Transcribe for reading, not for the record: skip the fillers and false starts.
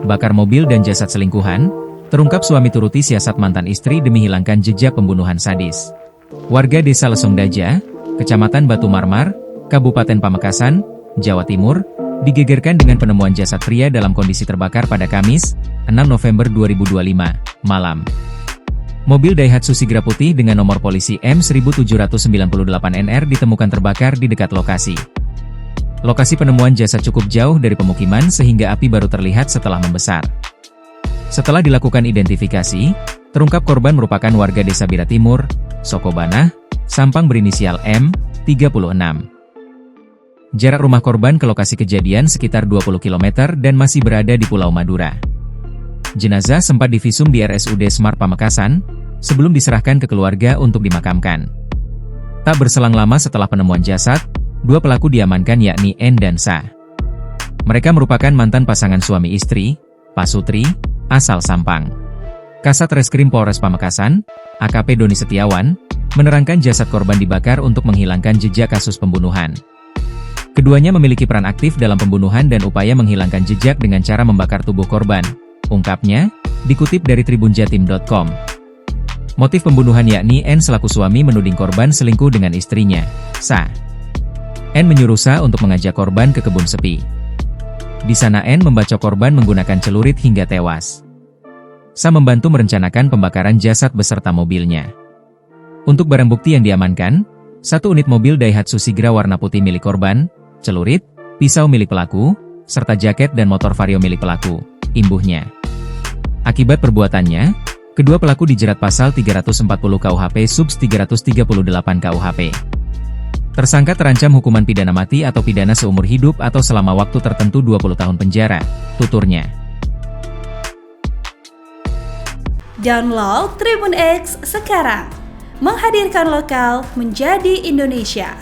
bakar mobil dan jasad selingkuhan, terungkap suami turuti siasat mantan istri demi hilangkan jejak pembunuhan sadis. Warga Desa Lesung Daja, Kecamatan Batu Marmar, Kabupaten Pamekasan, Jawa Timur, digegerkan dengan penemuan jasad pria dalam kondisi terbakar pada Kamis, 6 November 2025, malam. Mobil Daihatsu Sigra putih dengan nomor polisi M1798NR ditemukan terbakar di dekat lokasi. Lokasi penemuan jasad cukup jauh dari pemukiman sehingga api baru terlihat setelah membesar. Setelah dilakukan identifikasi, terungkap korban merupakan warga Desa Bira Timur, Sokobanah, Sampang berinisial M, 36. Jarak rumah korban ke lokasi kejadian sekitar 20 km dan masih berada di Pulau Madura. Jenazah sempat divisum di RSUD Smart Pamekasan, sebelum diserahkan ke keluarga untuk dimakamkan. Tak berselang lama setelah penemuan jasad, dua pelaku diamankan yakni N dan Sa. Mereka merupakan mantan pasangan suami istri, Pasutri, asal Sampang. Kasat Reskrim Polres Pamekasan, AKP Doni Setiawan, menerangkan jasad korban dibakar untuk menghilangkan jejak kasus pembunuhan. Keduanya memiliki peran aktif dalam pembunuhan dan upaya menghilangkan jejak dengan cara membakar tubuh korban, ungkapnya, dikutip dari tribunjatim.com. Motif pembunuhan yakni N selaku suami menuding korban selingkuh dengan istrinya, Sa. N menyuruh Sa untuk mengajak korban ke kebun sepi. Di sana N membacok korban menggunakan celurit hingga tewas. Sa membantu merencanakan pembakaran jasad beserta mobilnya. Untuk barang bukti yang diamankan, 1 unit mobil Daihatsu Sigra warna putih milik korban, celurit, pisau milik pelaku, serta jaket dan motor Vario milik pelaku, imbuhnya. Akibat perbuatannya, kedua pelaku dijerat pasal 340 KUHP subs 338 KUHP. Tersangka terancam hukuman pidana mati atau pidana seumur hidup atau selama waktu tertentu 20 tahun penjara, tuturnya. Download Tribun X sekarang, menghadirkan lokal menjadi Indonesia.